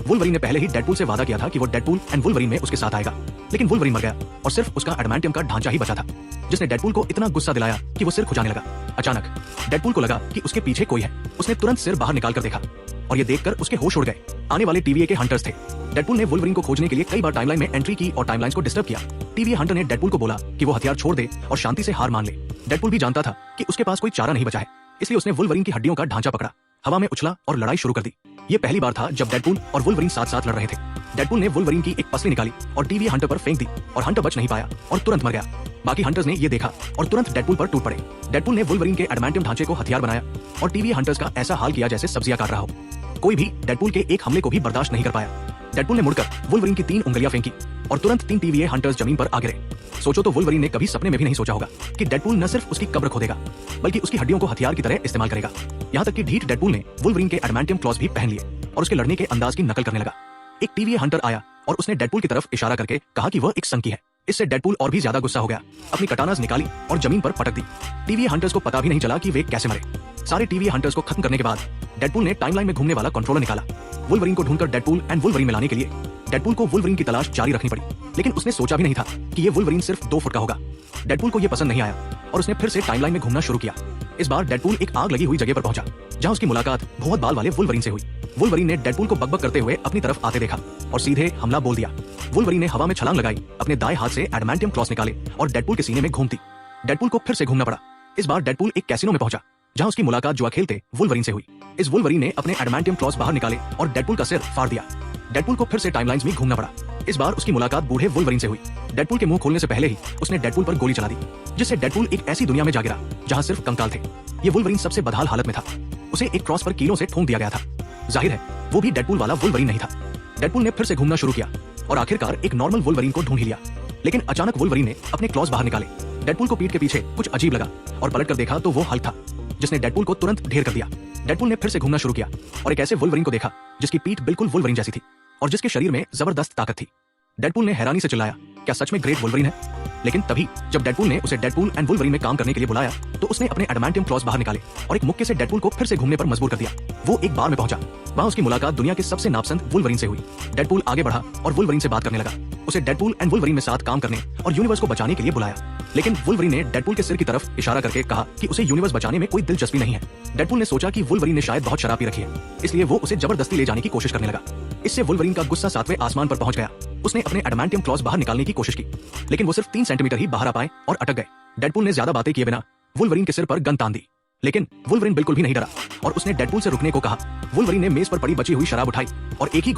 Wolverine ने पहले ही Deadpool से वादा किया था कि वो डेडपूल एंड वुल्वरीन में उसके साथ आएगा, लेकिन वुल्वरीन मर गया और सिर्फ उसका एडमांटियम का ढांचा ही बचा था, जिसने डेडपूल को इतना गुस्सा दिलाया कि वो सिर खुजाने लगा। अचानक डेडपूल को लगा कि उसके पीछे कोई है। उसने तुरंत सिर बाहर निकाल कर देखा और ये देखकर उसके होश उड़ गए। आने वाले टीवीए के हंटर्स थे। डेडपूल ने वुल्वरीन को खोजने के लिए कई बार टाइमलाइन में एंट्री की और टाइमलाइंस को डिस्टर्ब किया। टीवीए हंटर ने डेडपूल को बोला कि वो हथियार छोड़ दे और शांति से हार मान ले। डेडपूल भी जानता था कि उसके पास कोई चारा नहीं बचा है, इसलिए उसने वुल्वरीन की हड्डियों का ढांचा पकड़ा, हवा में उछला और लड़ाई शुरू कर दी। ये पहली बार था जब डेडपूल और वुल्वरीन साथ साथ लड़ रहे थे। डेडपूल ने वुल्वरीन की एक पसली निकाली और टीवीए हंटर पर फेंक दी और हंटर बच नहीं पाया और तुरंत मर गया। बाकी हंटर्स ने ये देखा और तुरंत डेडपूल पर टूट पड़े। डेडपूल ने वुल्वरीन के एडमांटियम ढांचे को हथियार बनाया और टीवीए हंटर्स का ऐसा हाल किया जैसे सब्जियां काट रहा हो। कोई भी डेडपूल के एक हमले को भी बर्दाश्त नहीं कर पाया। डेडपूल ने मुड़कर वुल्वरीन की 3 उंगलियां फेंकी और तुरंत 3 टीवीए हंटर्स जमीन पर आ गिरे। सोचो तो वुल्वरीन ने कभी सपने में भी नहीं सोचा होगा कि डेडपूल न सिर्फ उसकी कब्र खोदेगा बल्कि उसकी हड्डियों को हथियार की तरह इस्तेमाल करेगा। यहाँ तक कि ढीठ डेडपूल ने वुल्वरीन के एडमांटियम क्लॉज भी पहन लिए और उसके लड़ने के अंदाज की नकल करने लगा। एक टीवीए हंटर आया और उसने डेडपूल की तरफ इशारा करके कहा कि वह एक संकी है। इससे डेडपूल और भी ज्यादा गुस्सा हो गया, अपनी कटानास निकाली और जमीन पर पटक दी। टीवीए हंटर्स को पता भी नहीं चला कि वे कैसे मरे। सारे टीवीए हंटर्स को खत्म करने के बाद डेडपूल ने टाइमलाइन में घूमने वाला कंट्रोलर निकाला। वुल्वरीन को ढूंढकर डेडपूल एंड वुल्वरीन में लाने के लिए डेडपूल को वुल्वरीन की तलाश जारी रखनी पड़ी, लेकिन उसने सोचा भी नहीं था कि ये वुल्वरीन सिर्फ 2 फुट का होगा। डेडपूल को ये पसंद नहीं आया और उसने फिर से टाइमलाइन में घूमना शुरू किया। इस बार डेडपूल एक आग लगी हुई जगह पर पहुंचा, जहां उसकी मुलाकात भौंत बाल वाले वुल्वरीन से हुई। वुल्वरीन ने डेडपूल को बकबक करते हुए अपनी तरफ आते देखा और सीधे हमला बोल दिया। वुल्वरीन ने हवा में छलांग लगाई, अपने दाएं हाथ से एडमांटियम क्लॉस निकाले और डेडपूल के सीने में घूमती। डेडपूल को फिर से घूमना पड़ा। इस बार डेडपूल एक कैसीनो में पहुंचा, जहां उसकी मुलाकात जुआ खेलते वुल्वरीन से हुई। इस वुल्वरीन ने अपने एडमांटियम क्लॉस बाहर निकाले और डेडपूल का सिर फाड़ दिया। डेडपूल को फिर से टाइमलाइंस में घूमना पड़ा। इस बार उसकी मुलाकात बूढ़े वुल्वरीन से हुई। डेडपूल के मुंह खोलने से पहले ही उसने डेडपूल पर गोली चला दी, जिससे डेडपूल एक ऐसी दुनिया में जा गिरा जहां सिर्फ कंकाल थे। ये वुल्वरीन सबसे बदहाल हालत में था। उसे एक क्रॉस पर कीलों से ठोंक दिया गया था। जाहिर है वो भी डेडपूल वाला वुल्वरीन नहीं था। डेडपूल ने फिर से घूमना शुरू किया और आखिरकार एक नॉर्मल वुल्वरीन को ढूंढ ही लिया, लेकिन अचानक वुल्वरीन ने अपने क्लॉज बाहर निकाले। डेडपूल को पीठ के पीछे कुछ अजीब लगा और पलट कर देखा तो वो हल्क था, जिसने डेडपूल को तुरंत ढेर कर दिया। डेडपूल ने फिर से घूमना शुरू किया और एक ऐसे वुल्वरीन को देखा जिसकी पीठ बिल्कुल वुल्वरीन जैसी थी और जिसके शरीर में जबरदस्त ताकत थी। डेडपूल ने हैरानी से चिल्लाया, क्या सच में ग्रेट वुल्वरीन है? लेकिन तभी जब डेडपूल ने उसे डेडपूल एंड वुल्वरीन में काम करने के लिए बुलाया तो उसने अपने एडमांटियम क्लॉज बाहर निकाले और एक मुक्के से डेडपूल को फिर से घूमने पर मजबूर कर दिया। वो एक बार में पहुंचा। वहां उसकी मुलाकात दुनिया के सबसे नापसंद वुल्वरीन से हुई। डेडपूल आगे बढ़ा और वुल्वरीन से बात करने लगा। उसे डेडपूल एंड वुल्वरीन में साथ काम करने और यूनिवर्स को बचाने के लिए बुलाया, लेकिन वुल्वरीन ने डेडपूल के सिर की तरफ इशारा करके कहा कि उसे यूनिवर्स बचाने में कोई दिलचस्पी नहीं है। डेडपूल ने सोचा कि वुल्वरीन ने शायद बहुत शराब पी रखी है, इसलिए वो उसे जबरदस्ती ले जाने की कोशिश करने लगा। इससे वुल्वरीन का गुस्सा 7वें आसमान पर पहुंच गया। उसने अपने एडमांटियम क्लॉज बाहर निकालने की कोशिश की, लेकिन वो सिर्फ 3 सेंटीमीटर ही बाहर आ पाए और अटक गए। डेडपूल ने ज्यादा बातें किए बिना वुल्वरीन के सिर पर गन तान दी, लेकिन वुल्वरीन बिल्कुल भी नहीं डरा और उसने डेडपूल से रुकने को कहा। वुल्वरीन ने मेज पर पड़ी बची हुई शराब उठाई और एक ही